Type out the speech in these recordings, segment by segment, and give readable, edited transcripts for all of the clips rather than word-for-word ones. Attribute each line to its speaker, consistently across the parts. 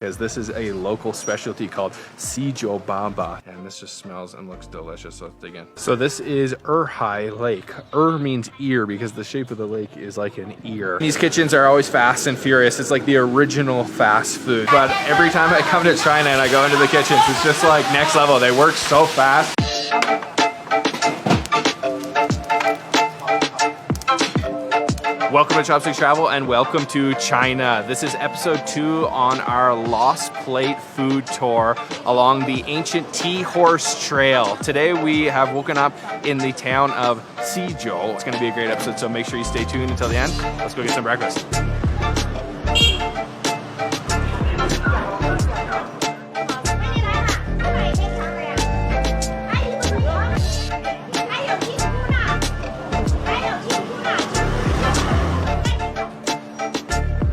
Speaker 1: Because this is a local specialty called Bamba, and this just smells and looks delicious. Let's dig in. So this is Erhai Lake. Means ear because the shape of the lake is like an ear. These kitchens are always fast and furious. It's like the original fast food. But every time I come to China and I go into the kitchens, it's just like next level. They work so fast. Welcome to Chopstick Travel and welcome to China. This is episode 2 on our Lost Plate food tour along the ancient Tea Horse Trail. Today we have woken up in the town of Xizhou. It's going to be a great episode, so make sure you stay tuned until the end. Let's go get some breakfast.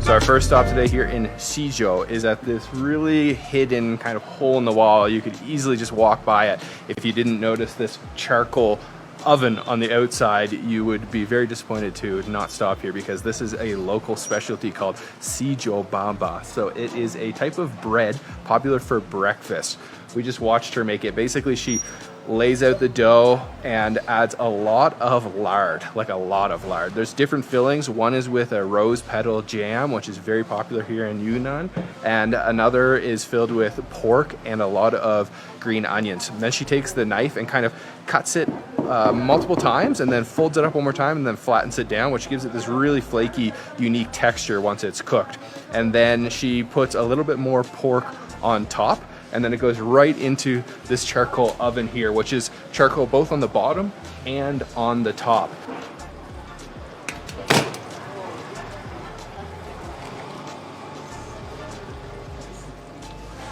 Speaker 1: So our first stop today here in Xizhou is at this really hidden kind of hole in the wall. You could easily just walk by it. If you didn't notice this charcoal oven on the outside, you would be very disappointed to not stop here because this is a local specialty called Bamba. So it is a type of bread popular for breakfast. We just watched her make it. Basically, she lays out the dough and adds a lot of lard, like a lot of lard. There's different fillings. One is with a rose petal jam, which is very popular here in Yunnan, and another is filled with pork and a lot of green onions. And then she takes the knife and kind of cuts it multiple times and then folds it up one more time and then flattens it down, which gives it this really flaky, unique texture once it's cooked. And then she puts a little bit more pork on top, and then it goes right into this charcoal oven here, which is charcoal both on the bottom and on the top.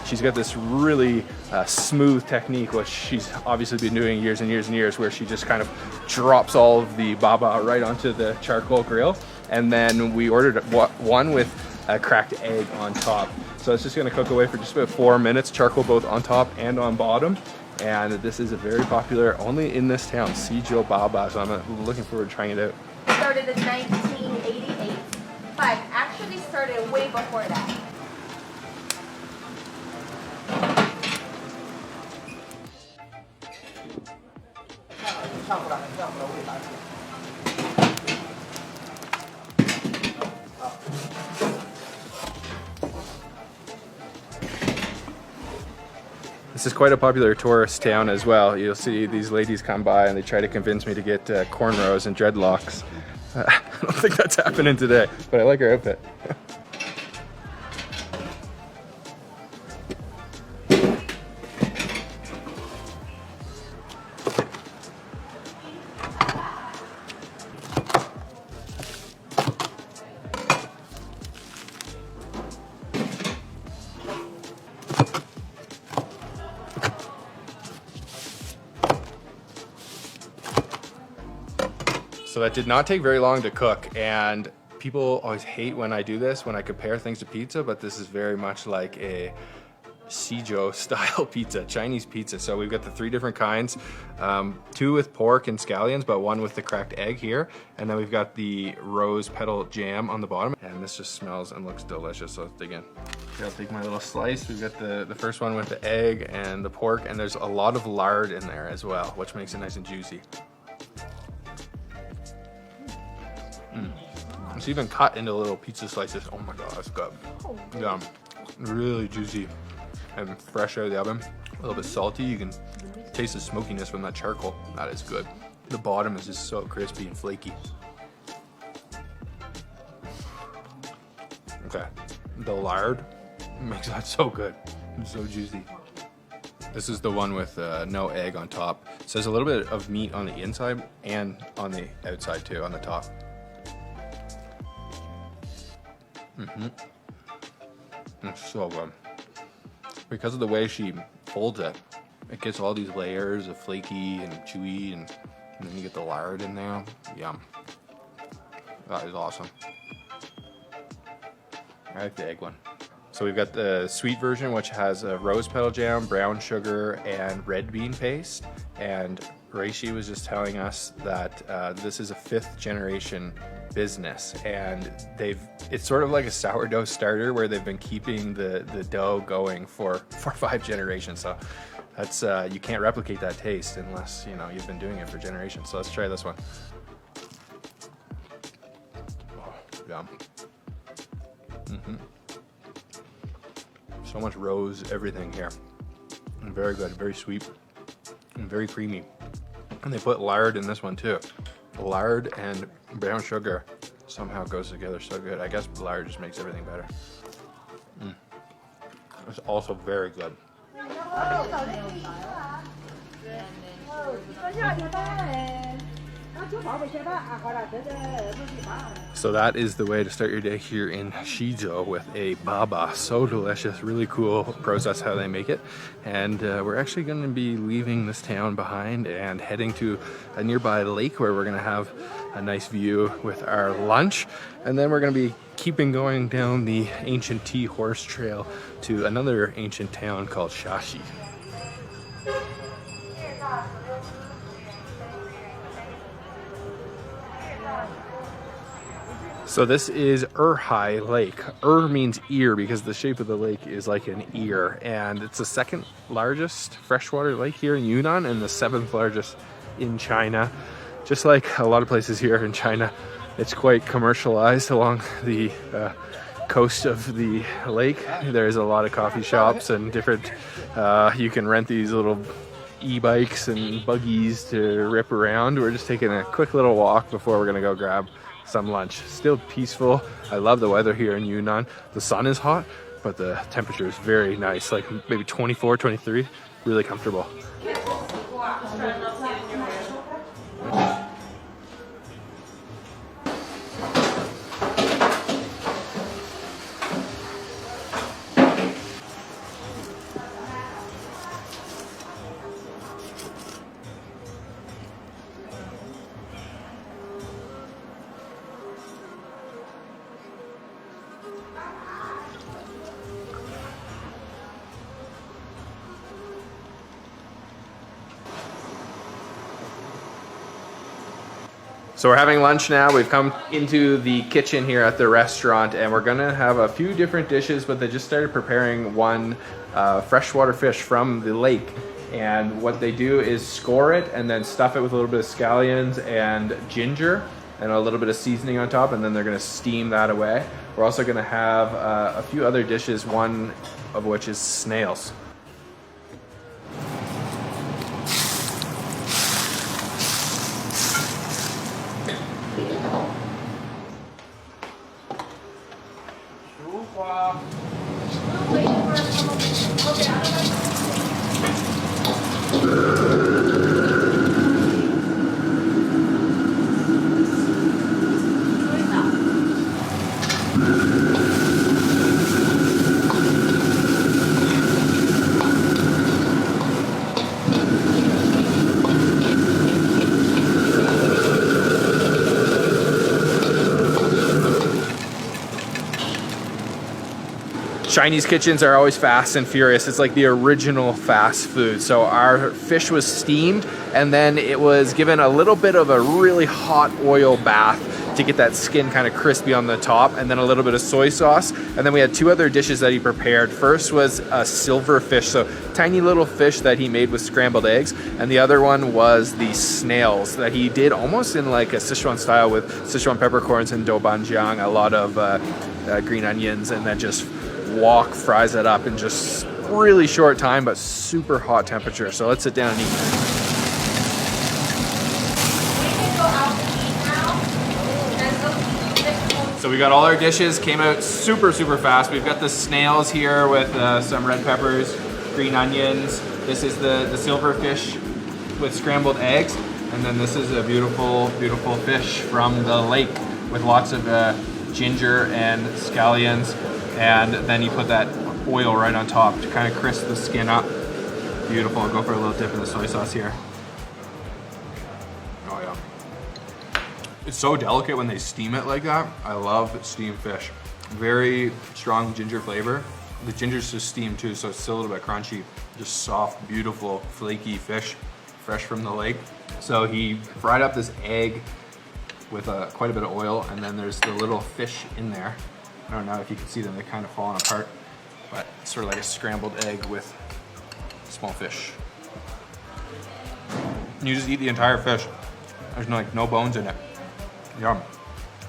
Speaker 1: She's got this really smooth technique, which she's obviously been doing years and years and years, where she just kind of drops all of the baba right onto the charcoal grill. And then we ordered one with a cracked egg on top. So it's just gonna cook away for just about 4 minutes, charcoal both on top and on bottom. And this is a very popular, only in this town, Bamba. So I'm looking forward to trying it out.
Speaker 2: Started in 1988, but actually started way before that.
Speaker 1: This is quite a popular tourist town as well. You'll see these ladies come by and they try to convince me to get cornrows and dreadlocks. I don't think that's happening today, but I like her outfit. So that did not take very long to cook, and people always hate when I do this, when I compare things to pizza, but this is very much like a Xizhou style pizza, Chinese pizza. So we've got the 3 different kinds, 2 with pork and scallions, but 1 with the cracked egg here. And then we've got the rose petal jam on the bottom. And this just smells and looks delicious, so let's dig in. Okay, I'll take my little slice. We've got the first one with the egg and the pork, and there's a lot of lard in there as well, which makes it nice and juicy. It's even cut into little pizza slices. Oh my god, that's good. Yeah, really juicy and fresh out of the oven. A little bit salty. You can taste the smokiness from that charcoal. That is good. The bottom is just so crispy and flaky. Okay, the lard makes that so good. It's so juicy. This is the one with no egg on top. So there's a little bit of meat on the inside and on the outside too, on the top. It's so good. Because of the way she folds it, it gets all these layers of flaky and chewy, and then you get the lard in there. Yum. That is awesome. I like the egg one. So we've got the sweet version, which has a rose petal jam, brown sugar, and red bean paste. And Reishi was just telling us that this is a 5th generation business, and it's sort of like a sourdough starter where they've been keeping the dough going for 5 generations. So that's you can't replicate that taste unless you've been doing it for generations. So let's try this one. Oh, yum. So much rose everything here. And very good, very sweet, and very creamy. And they put lard in this one too. Lard and brown sugar somehow goes together so good. I guess lard just makes everything better. It's also very good. So that is the way to start your day here in Xizhou with a baba. So delicious, really cool process how they make it. And we're actually going to be leaving this town behind and heading to a nearby lake where we're going to have a nice view with our lunch. And then we're going to be keeping going down the ancient tea horse trail to another ancient town called Shaxi. So this is Erhai Lake. Means ear because the shape of the lake is like an ear, and it's the 2nd largest freshwater lake here in Yunnan and the 7th largest in China. Just like a lot of places here in China, it's quite commercialized along the coast of the lake. There's a lot of coffee shops and different, you can rent these little e-bikes and buggies to rip around. We're just taking a quick little walk before we're gonna go grab some lunch. Still peaceful. I love the weather here in Yunnan. The sun is hot, but the temperature is very nice, like maybe 24, 23, really comfortable. So we're having lunch now. We've come into the kitchen here at the restaurant, and we're gonna have a few different dishes, but they just started preparing one freshwater fish from the lake. And what they do is score it and then stuff it with a little bit of scallions and ginger and a little bit of seasoning on top, and then they're gonna steam that away. We're also gonna have a few other dishes, one of which is snails. Chinese kitchens are always fast and furious. It's like the original fast food. So our fish was steamed and then it was given a little bit of a really hot oil bath to get that skin kind of crispy on the top, and then a little bit of soy sauce. And then we had 2 other dishes that he prepared. First was a silver fish, so tiny little fish that he made with scrambled eggs. And the other one was the snails that he did almost in like a Sichuan style with Sichuan peppercorns and doubanjiang, a lot of green onions, and then just wok fries it up in just really short time, but super hot temperature. So let's sit down and eat. So we got all our dishes, came out super fast. We've got the snails here with some red peppers, green onions. This is the silver fish with scrambled eggs. And then this is a beautiful fish from the lake with lots of ginger and scallions. And then you put that oil right on top to kind of crisp the skin up. Beautiful. I'll go for a little dip in the soy sauce here. Oh yeah. It's so delicate when they steam it like that. I love steamed fish. Very strong ginger flavor. The ginger's just steamed too, so it's still a little bit crunchy. Just soft, beautiful, flaky fish fresh from the lake. So he fried up this egg with quite a bit of oil, and then there's the little fish in there. I don't know if you can see them, they're kind of falling apart, but it's sort of like a scrambled egg with small fish. You just eat the entire fish. There's no bones in it. Yum.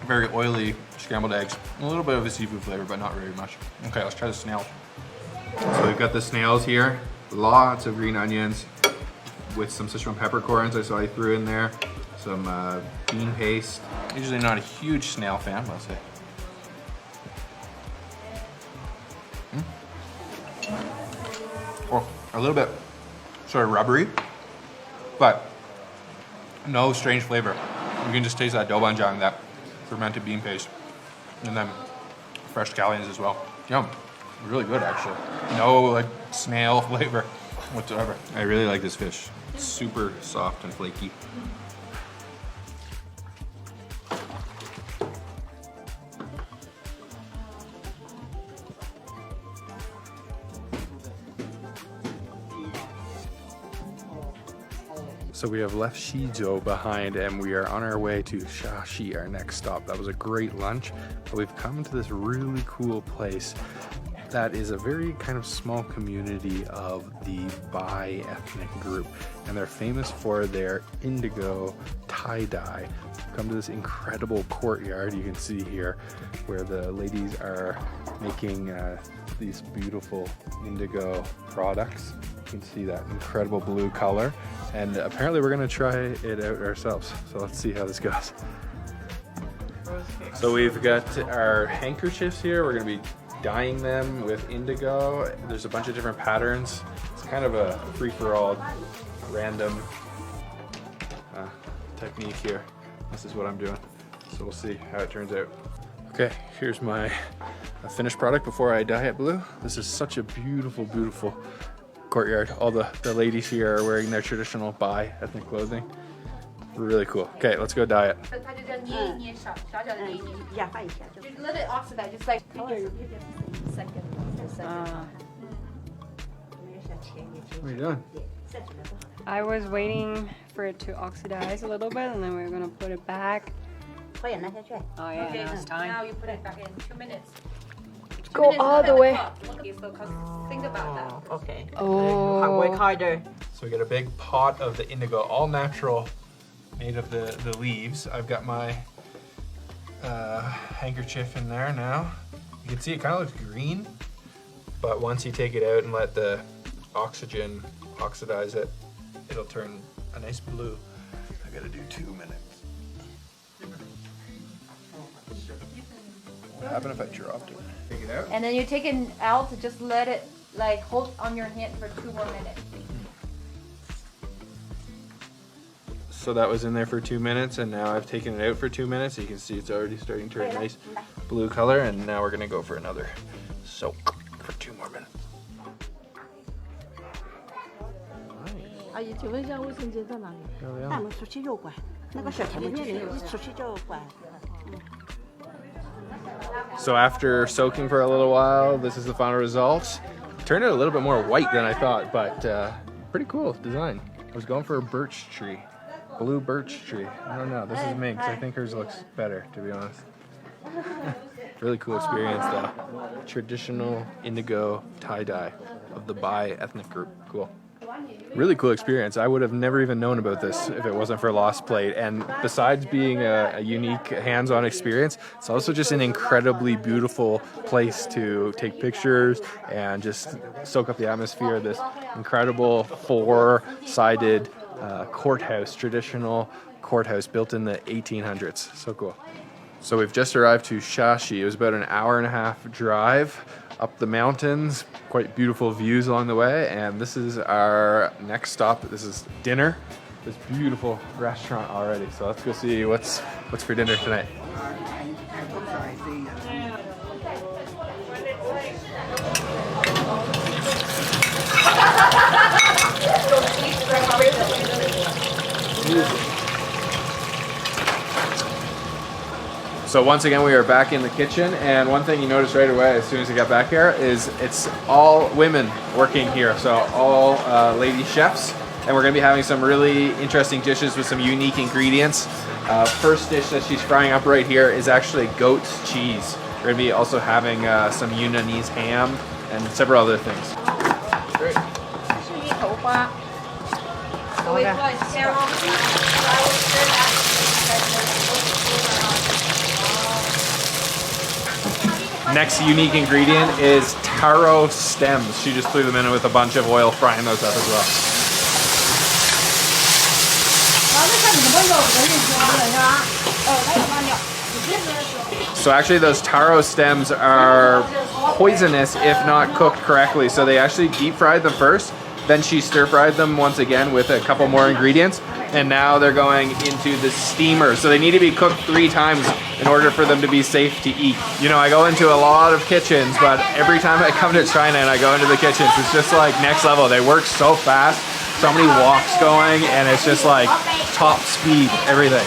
Speaker 1: Very oily scrambled eggs. A little bit of a seafood flavor, but not very much. Okay, let's try the snails. So we've got the snails here. Lots of green onions with some Sichuan peppercorns I saw I threw in there. Some bean paste. Usually not a huge snail fan, but I'll say. Oh, a little bit sort of rubbery, but no strange flavor. You can just taste that doubanjiang, that fermented bean paste, and then fresh scallions as well. Yum, really good actually. No like snail flavor whatsoever. I really like this fish. It's super soft and flaky. So we have left Shizhou behind and we are on our way to Shaxi, our next stop. That was a great lunch, but we've come to this really cool place that is a very kind of small community of the Bai ethnic group, and they're famous for their indigo tie-dye. We've come to this incredible courtyard you can see here where the ladies are making these beautiful indigo products. You can see that incredible blue color, and apparently we're gonna try it out ourselves. So let's see how this goes. So we've got our handkerchiefs here. We're gonna be dyeing them with indigo. There's a bunch of different patterns. It's kind of a free-for-all, random technique here. This is what I'm doing. So we'll see how it turns out. Okay, here's my finished product before I dye it blue. This is such a beautiful, beautiful courtyard. All the ladies here are wearing their traditional Bai ethnic clothing. Really cool. Okay, let's go dye it.
Speaker 2: Let it oxidize, just like
Speaker 1: What are you doing?
Speaker 3: I was waiting for it to oxidize a little bit, and then we're gonna put it back. Oh yeah,
Speaker 2: Okay,
Speaker 3: now it's time.
Speaker 2: now you put it back in 2 minutes.
Speaker 3: Go all the way.
Speaker 2: Okay, so think about that.
Speaker 4: Okay.
Speaker 3: Oh.
Speaker 4: Work harder.
Speaker 1: So we got a big pot of the indigo, all natural, made of the leaves. I've got my handkerchief in there now. You can see it kind of looks green, but once you take it out and let the oxygen oxidize it, it'll turn a nice blue. I gotta do 2 minutes. What happened if I dropped it? Take it out?
Speaker 2: And then you take it out, just let it like hold on your hand for 2 more minutes.
Speaker 1: So that was in there for 2 minutes, and now I've taken it out for 2 minutes. You can see it's already starting to turn a nice blue color, and now we're gonna go for another soak for 2 more minutes.
Speaker 4: 阿姨，请问一下卫生间在哪里？带我们出去右拐，那个小前面一出去就拐。
Speaker 1: So after soaking for a little while, this is the final result. Turned out a little bit more white than I thought, but pretty cool design. I was going for a birch tree, blue birch tree. I don't know, this is me, because I think hers looks better, to be honest. Really cool experience though. Traditional indigo tie-dye of the Bai ethnic group, cool. Really cool experience. I would have never even known about this if it wasn't for Lost Plate. And besides being a unique hands-on experience, it's also just an incredibly beautiful place to take pictures and just soak up the atmosphere of this incredible 4-sided courthouse, traditional courthouse built in the 1800s. So cool. So we've just arrived to Shaxi. It was about an hour-and-a-half drive up the mountains, quite beautiful views along the way, and this is our next stop. This is dinner. This beautiful restaurant already. So let's go see what's for dinner tonight. So once again, we are back in the kitchen, and one thing you notice right away as soon as you get back here is it's all women working here. So all lady chefs, and we're gonna be having some really interesting dishes with some unique ingredients. First dish that she's frying up right here is actually goat's cheese. We're gonna be also having some Yunanese ham and several other things. Great.
Speaker 4: 是一头花。
Speaker 2: So it's like taro, flour, stir that.
Speaker 1: Next unique ingredient is taro stems. She just threw them in with a bunch of oil, frying those up as well. So actually those taro stems are poisonous if not cooked correctly. So they actually deep fried them first, then she stir fried them once again with a couple more ingredients, and now they're going into the steamer. So they need to be cooked 3 times in order for them to be safe to eat. You know, I go into a lot of kitchens, but every time I come to China and I go into the kitchens, it's just like next level. They work so fast, so many walks going, and it's just like top speed, everything.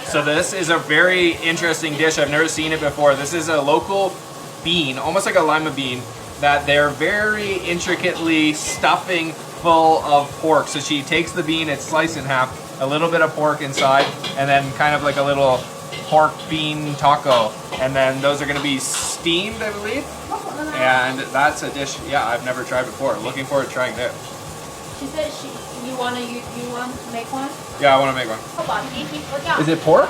Speaker 1: So this is a very interesting dish. I've never seen it before. This is a local bean, almost like a lima bean, that they're very intricately stuffing full of pork. So she takes the bean, it's sliced in half, a little bit of pork inside, and then kind of like a little pork bean taco. And then those are gonna be steamed, I believe. And that's a dish, yeah, I've never tried before. Looking forward to trying that.
Speaker 2: She said you want to make one?
Speaker 1: Yeah, I wanna make one. Is it pork?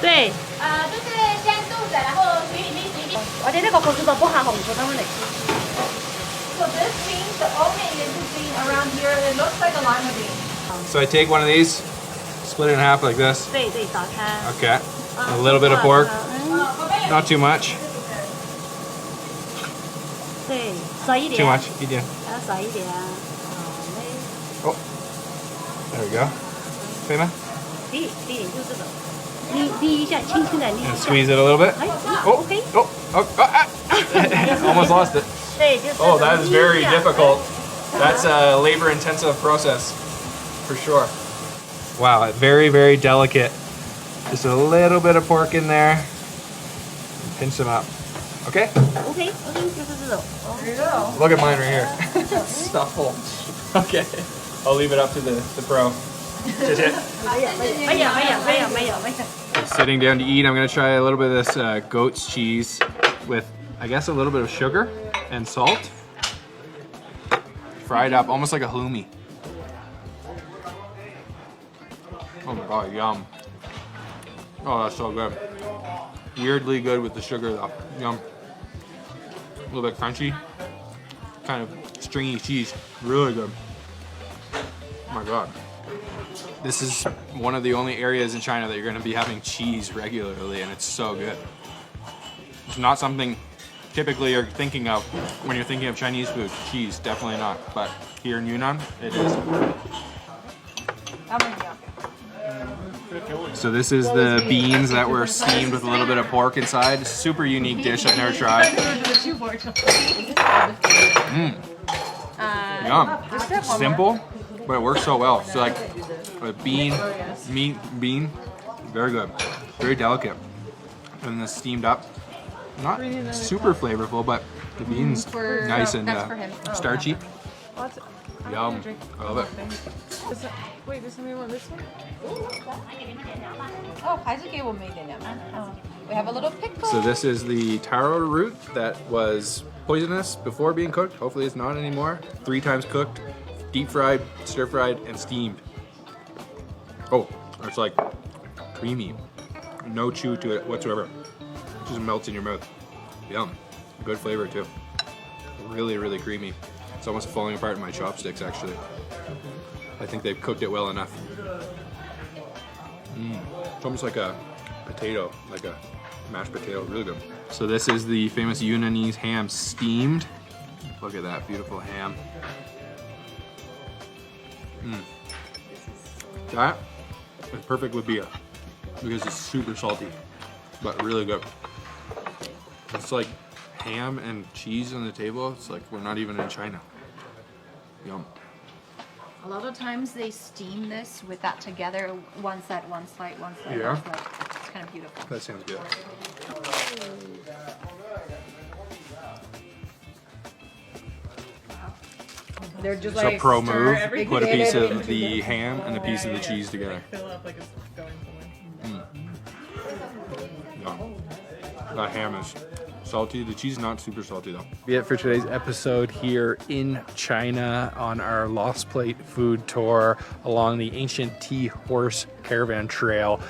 Speaker 4: 对，
Speaker 2: 就是先肚子，然后水里面洗一洗。
Speaker 4: 我哋呢個個數度煲下紅做得嚟。
Speaker 2: So this bean, the only little bean around here, it looks like a lima bean.
Speaker 1: So I take one of these, split it in half like this.
Speaker 4: 对对，打開。
Speaker 1: Okay. A little bit of pork. Not too much.
Speaker 4: 对，細一點。
Speaker 1: Too much. 一點。
Speaker 4: 細一點。
Speaker 1: Oh. There we go. 可以嗎？
Speaker 4: 可以，可以，就這個。捏一下，輕輕的捏一
Speaker 1: And
Speaker 4: 下。
Speaker 1: squeeze it a little bit.
Speaker 4: 哎
Speaker 1: Oh.
Speaker 4: ，OK。
Speaker 1: Oh. Oh. Ah. Almost lost it.
Speaker 4: 對，就是。
Speaker 1: Oh, that is very difficult. That's a labor-intensive process, for sure. Wow, very, very delicate. Just a little bit of pork in there. Pinch them up. Okay?
Speaker 4: OK，就是這種。
Speaker 1: Look at mine right here. Stuff full. Okay. I'll leave it up to the pro. Sitting down to eat, I'm going to try a little bit of this goat's cheese with, I guess, a little bit of sugar and salt. Fried up, almost like a halloumi. Oh my god, yum. Oh, that's so good. Weirdly good with the sugar though. Yum. A little bit crunchy. Kind of stringy cheese. Really good. Oh my god. This is one of the only areas in China that you're going to be having cheese regularly, and it's so good. It's not something typically you're thinking of when you're thinking of Chinese food. Cheese, definitely not. But here in Yunnan, it is. So this is the beans that were steamed with a little bit of pork inside. Super unique dish I've never tried. Yum. Simple, but it works so well. So like a bean, bean, very good. Very delicate. And then steamed up. Not super flavorful, but the beans nice and starchy. Yum. I love it.
Speaker 5: Wait, does somebody want this one?
Speaker 2: Oh, 还是给我们一点点吧。We have a little pickle.
Speaker 1: So this is the taro root that was poisonous before being cooked. Hopefully it's not anymore. 3 times cooked, deep fried, stir fried, and steamed. Oh, it's like creamy. No chew to it whatsoever. It just melts in your mouth. Yum. Good flavor too. Really, really creamy. It's almost falling apart in my chopsticks actually. I think they've cooked it well enough. It's almost like a potato, like a mashed potato, really good. So this is the famous Yunanese ham steamed. Look at that beautiful ham. That is perfect with beer because it's super salty, but really good. It's like ham and cheese on the table. It's like we're not even in China. Yum.
Speaker 2: A lot of times they steam this with that together, one side, one side, one side,
Speaker 1: Yeah.
Speaker 2: one side. It's kind of beautiful.
Speaker 1: That sounds good.
Speaker 3: They're just
Speaker 1: So
Speaker 3: like
Speaker 1: pro
Speaker 3: stir
Speaker 1: move,
Speaker 3: everything.
Speaker 1: put a
Speaker 3: Get
Speaker 1: piece
Speaker 3: it
Speaker 1: of
Speaker 3: into
Speaker 1: the ham and a piece of the cheese together.
Speaker 5: Fill up like it's going somewhere.
Speaker 1: Yeah. That ham is salty. The cheese is not super salty though. Be it for today's episode here in China on our Lost Plate food tour along the ancient Tea Horse Caravan Trail.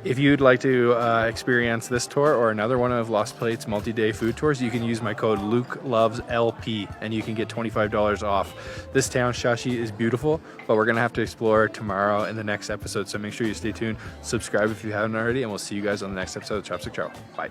Speaker 1: If you'd like to experience this tour or another one of Lost Plate's multi-day food tours, you can use my code LukeLovesLP and you can get $25 off. This town, Shashi, is beautiful, but we're gonna have to explore tomorrow in the next episode. So make sure you stay tuned, subscribe if you haven't already, and we'll see you guys on the next episode of Chopstick Chow. Bye.